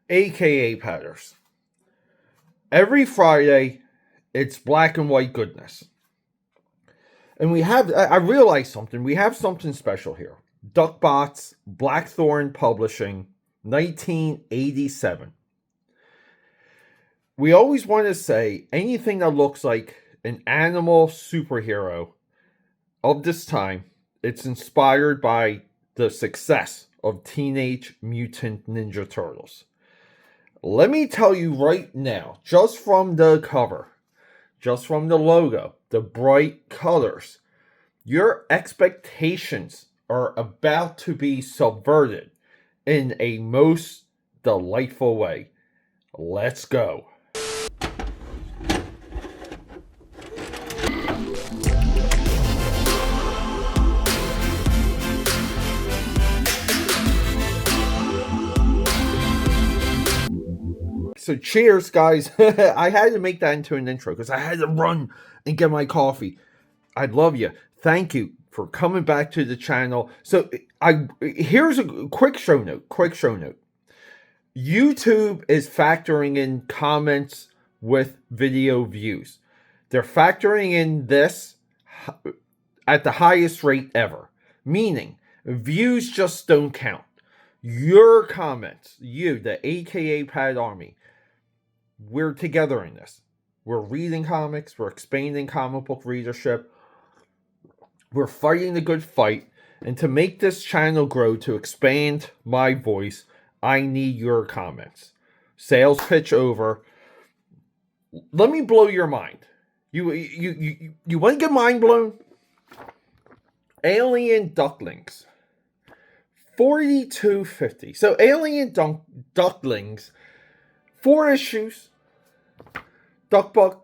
AKAPADers. Every Friday, it's black and white goodness. And I realized something. We have something special here. DUCKBOTS, Blackthorn Publishing, 1987. We always want to say anything that looks like an animal superhero of this time, it's inspired by the success of Teenage Mutant Ninja Turtles. Let me tell you right now, just from the cover, just from the logo, the bright colors, your expectations are about to be subverted in a most delightful way. Let's go. So cheers, guys. I had to make that into an intro because I had to run and get my coffee. I love you. Thank you for coming back to the channel. So here's a quick show note. YouTube is factoring in comments with video views. They're factoring in this at the highest rate ever. Meaning, views just don't count. Your comments, you, the AKAPAD army, we're together in this. We're reading comics. We're expanding comic book readership. We're fighting the good fight. And to make this channel grow, to expand my voice, I need your comments. Sales pitch over. Let me blow your mind. You want to get mind blown? Alien Ducklings. $42.50. So Alien Ducklings, 4 issues. DUCKBOTS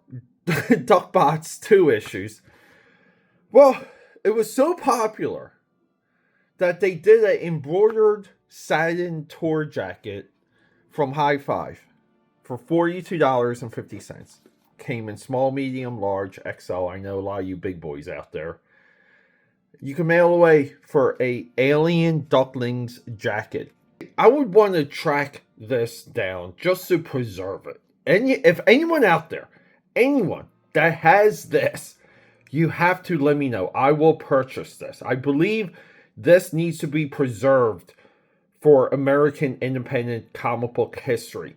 2 issues. Well, it was so popular that they did an embroidered satin tour jacket from High Five for $42.50. Came in small, medium, large, XL. I know a lot of you big boys out there. You can mail away for a Alien Ducklings jacket. I would want to track this down just to preserve it. And if anyone out there, anyone that has this, you have to let me know. I will purchase this. I believe this needs to be preserved for American independent comic book history.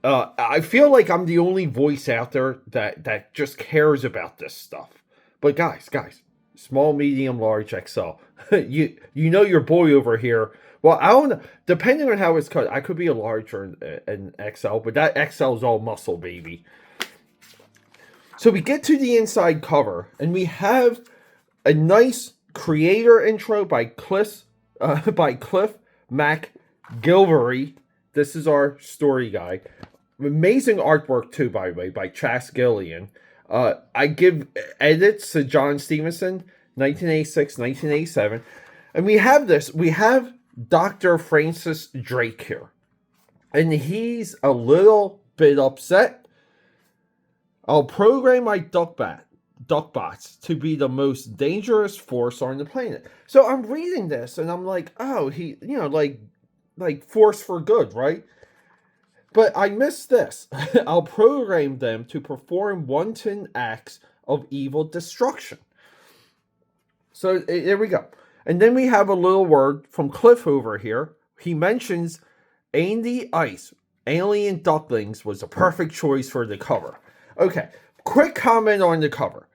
I feel like I'm the only voice out there that just cares about this stuff. But guys, small, medium, large, XL. you know your boy over here. Well, I don't know. Depending on how it's cut, I could be a large or an XL, but that XL is all muscle, baby. So we get to the inside cover, and we have a nice creator intro by Cliff McGilvery. This is our story guy. Amazing artwork too, by the way, by Chas Gillian. I give edits to John Stevenson, 1986, 1987. And we have this. We have Dr. Francis Drake here. And he's a little bit upset. I'll program my DUCKBOTS to be the most dangerous force on the planet. So I'm reading this and I'm like, oh, he, like force for good, right? But I missed this. I'll program them to perform wanton acts of evil destruction. So there we go. And then we have a little word from Cliff over here. He mentions Andy Ice, Alien Ducklings, was a perfect choice for the cover. Okay, quick comment on the cover.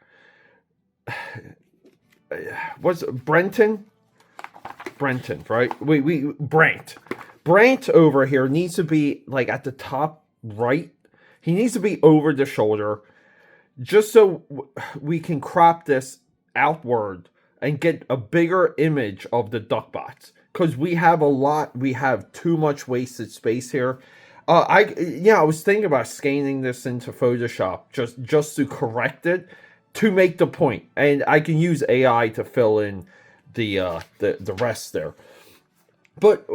What's Brenton, right? Brant over here needs to be like at the top right. He needs to be over the shoulder just so we can crop this outward and get a bigger image of the DUCKBOTS, because we have too much wasted space here. I was thinking about scanning this into Photoshop just to correct it, to make the point, and I can use AI to fill in the rest there. But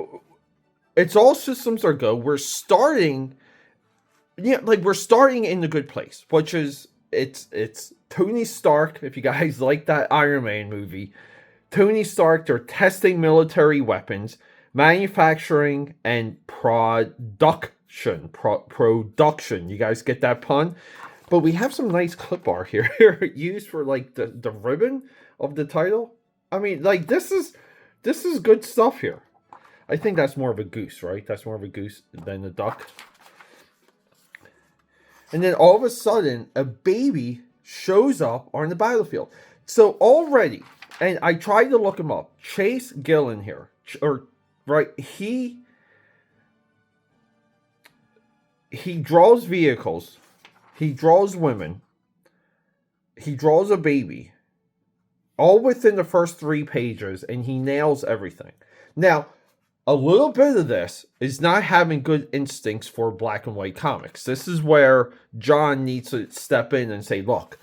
it's all systems are go. We're starting in the good place, which is it's Tony Stark. If you guys like that Iron Man movie, Tony Stark, they're testing military weapons, manufacturing and production. Production. You guys get that pun? But we have some nice clip art here used for like the ribbon of the title. I mean, like this is good stuff here. I think that's more of a goose, right? That's more of a goose than a duck. And then all of a sudden, a baby shows up on the battlefield. So already, and I tried to look him up. Chase Gillen here, he draws vehicles, he draws women, he draws a baby, all within the first 3 pages, and he nails everything. Now, a little bit of this is not having good instincts for black and white comics. This is where John needs to step in and say, look,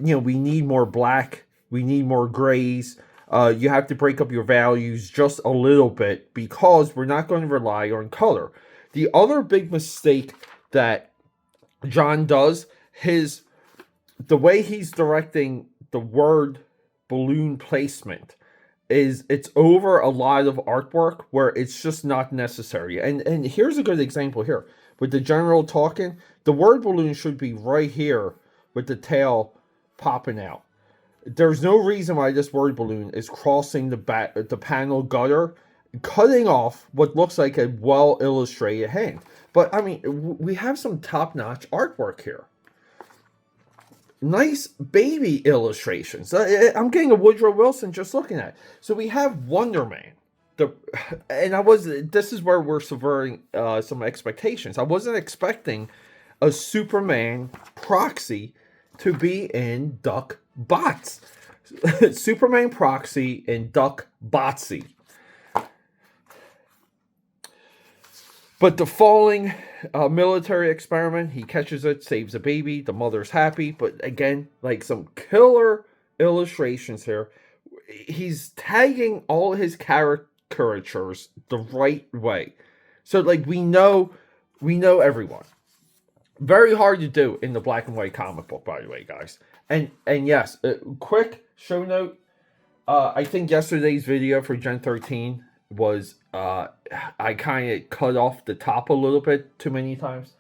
we need more black, we need more grays. You have to break up your values just a little bit because we're not going to rely on color. The other big mistake that John does is the way he's directing the word balloon placement is it's over a lot of artwork where it's just not necessary. And here's a good example here. With the general talking, the word balloon should be right here with the tail popping out. There's no reason why this word balloon is crossing the panel gutter, cutting off what looks like a well-illustrated hand. But, I mean, we have some top-notch artwork here. Nice baby illustrations. I'm getting a Woodrow Wilson just looking at it. So we have Wonder Man. This is where we're subverting some expectations. I wasn't expecting a Superman proxy to be in DUCKBOTS. Superman proxy in DUCKBOTSy. But the falling military experiment, he catches it, saves a baby, the mother's happy. But again, like some killer illustrations here. He's tagging all his caricatures the right way. So like we know everyone. Very hard to do in the black and white comic book, by the way, guys. And yes, quick show note. I think yesterday's video for Gen 13 was I kind of cut off the top a little bit too many times.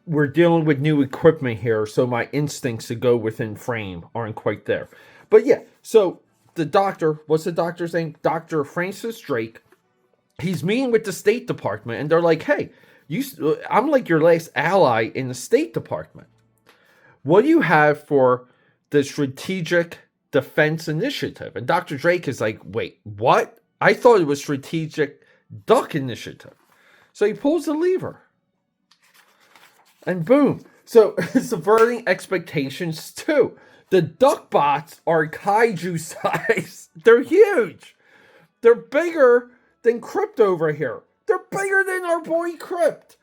We're dealing with new equipment here, so my instincts to go within frame aren't quite there. But yeah, so the doctor, what's the doctor's name? Dr. Francis Drake. He's meeting with the State Department, and they're like, hey, I'm like your last ally in the State Department. What do you have for the Strategic Defense Initiative? And Dr. Drake is like, wait, what? I thought it was Strategic Duck Initiative. So he pulls the lever. And boom. So subverting expectations too. The DUCKBOTS are kaiju size. They're huge. They're bigger than Crypt over here. They're bigger than our boy Crypt.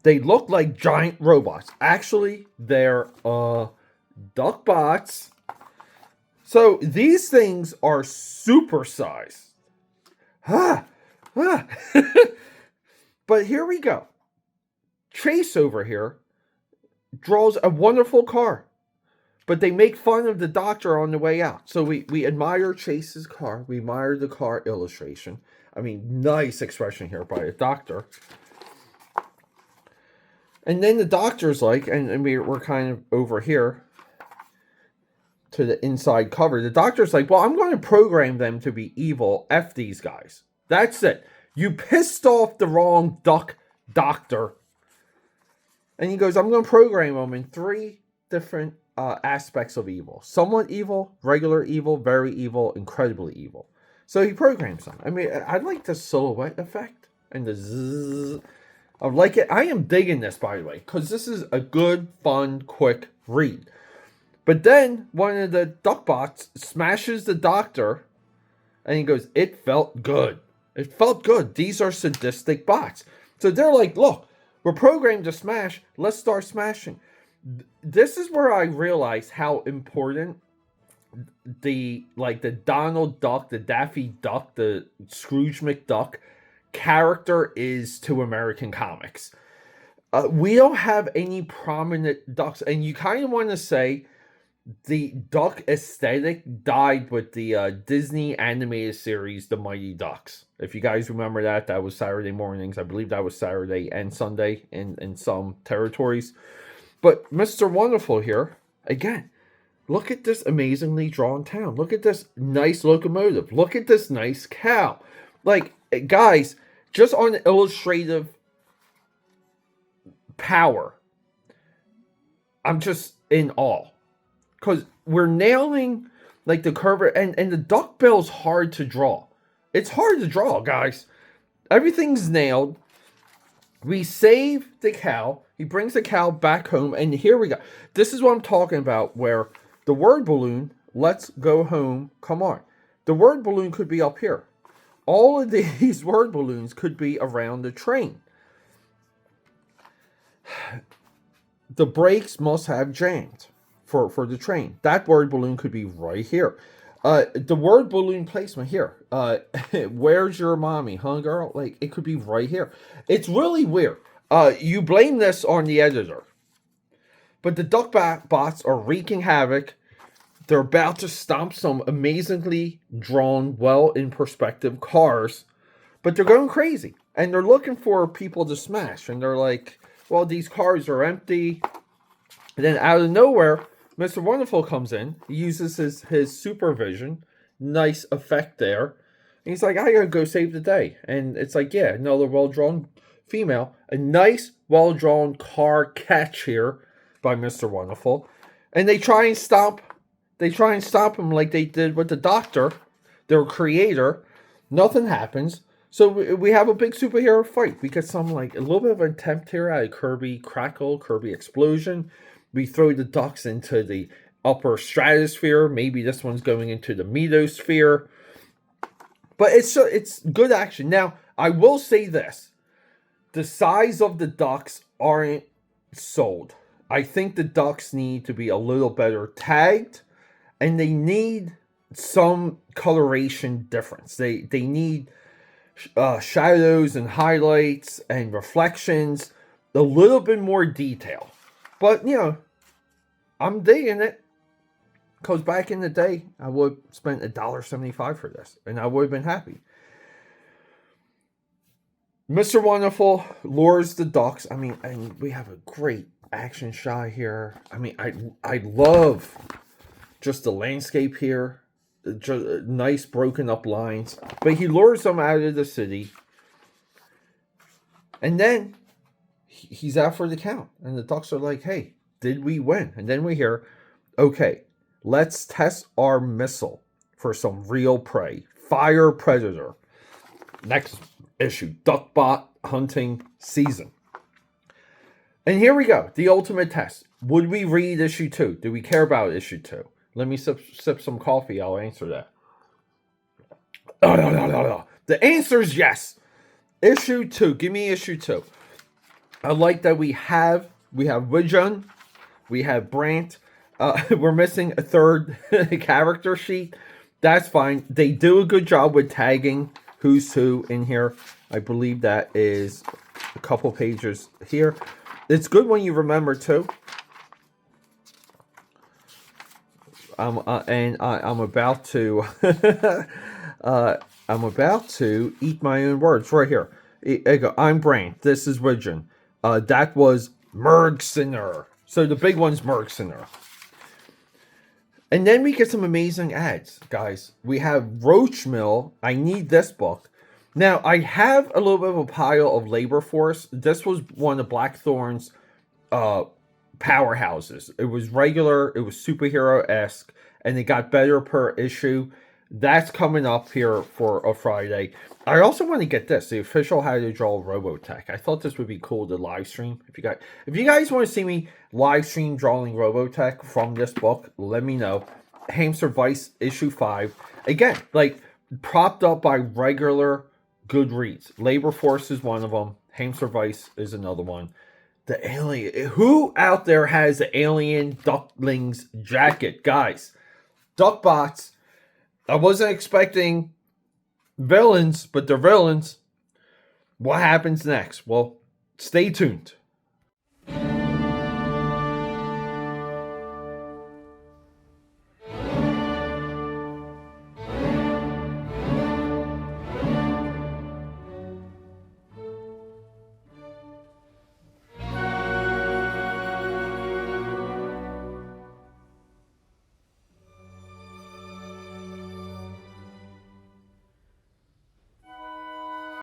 They look like giant robots. Actually, they're DUCKBOTS. So these things are supersized. But here we go. Chase over here draws a wonderful car. But they make fun of the doctor on the way out. So we admire Chase's car. We admire the car illustration. I mean, nice expression here by the doctor. And then the doctor's like, and we're kind of over here to the inside cover. The doctor's like, well, I'm going to program them to be evil. F these guys. That's it. You pissed off the wrong doctor. And he goes, I'm going to program them in 3 different aspects of evil. Somewhat evil, regular evil, very evil, incredibly evil. So he programs them. I mean, I like the silhouette effect and the zzz. I like it. I am digging this, by the way, because this is a good, fun, quick read. But then one of the DUCKBOTS smashes the doctor, and he goes, it felt good. It felt good. These are sadistic bots. So they're like, look, we're programmed to smash. Let's start smashing. This is where I realize how important the Donald Duck, the Daffy Duck, the Scrooge McDuck character is to American comics. We don't have any prominent ducks, and you kind of want to say the duck aesthetic died with the Disney animated series, The Mighty Ducks. If you guys remember that, that was Saturday mornings. I believe that was Saturday and Sunday in some territories. But Mr. Wonderful here, again, look at this amazingly drawn town. Look at this nice locomotive. Look at this nice cow. Like, guys, just on illustrative power, I'm just in awe. Because we're nailing, like, the curve. And the duck bill's hard to draw. It's hard to draw, guys. Everything's nailed. We save the cow. He brings the cow back home. And here we go. This is what I'm talking about, where the word balloon, let's go home, come on. The word balloon could be up here. All of these word balloons could be around the train. The brakes must have jammed for the train. That word balloon could be right here. The word balloon placement here. Where's your mommy, huh, girl? Like, it could be right here. It's really weird. You blame this on the editor. But the DUCKBOTS are wreaking havoc. They're about to stomp some amazingly drawn, well in perspective cars. But they're going crazy. And they're looking for people to smash. And they're like, well, these cars are empty. And then out of nowhere, Mr. Wonderful comes in. He uses his supervision. Nice effect there. And he's like, I gotta go save the day. And it's like, yeah, another well-drawn female. A nice, well-drawn car catch here by Mr. Wonderful. And they try and stop him like they did with the Doctor, their creator. Nothing happens. So we have a big superhero fight. We get some, like, a little bit of an attempt here at a Kirby Crackle, Kirby Explosion. We throw the ducks into the upper stratosphere. Maybe this one's going into the mesosphere. But it's good action. Now, I will say this. The size of the ducks aren't sold. I think the ducks need to be a little better tagged. And they need some coloration difference. They need shadows and highlights and reflections. A little bit more detail. But, you know, I'm digging it. Because back in the day, I would have spent $1.75 for this. And I would have been happy. Mr. Wonderful lures the ducks. I mean, and we have a great action shot here. I mean, I love just the landscape here. Just nice broken up lines. But he lures them out of the city. And then he's out for the count. And the ducks are like, hey, did we win? And then we hear, okay, let's test our missile for some real prey. Fire Predator. Next issue, DUCKBOT hunting season. And here we go, the ultimate test. Would we read issue 2? Do we care about issue 2? Let me sip some coffee, I'll answer that. The answer is yes. Issue 2, give me issue 2. I like that we have Widgeon, we have Brant. We're missing a third character sheet. That's fine. They do a good job with tagging who's who in here. I believe that is a couple pages here. It's good when you remember too. I'm about to I'm about to eat my own words right here. I go, I'm Brant. This is Widgeon. That was Mergsener. So the big one's Mergsener. And then we get some amazing ads, guys. We have Roach Mill. I need this book. Now, I have a little bit of a pile of Labor Force. This was one of Blackthorn's powerhouses. It was regular. It was superhero-esque. And it got better per issue. That's coming up here for a Friday. I also want to get this, the official How to Draw Robotech. I thought this would be cool to live stream. If you guys want to see me live stream drawing Robotech from this book, let me know. Hamster Vice issue 5. Again, like propped up by regular good reads. Labor Force is one of them. Hamster Vice is another one. The alien. Who out there has the alien ducklings jacket? Guys, DUCKBOTS. I wasn't expecting villains, but they're villains. What happens next? Well, stay tuned.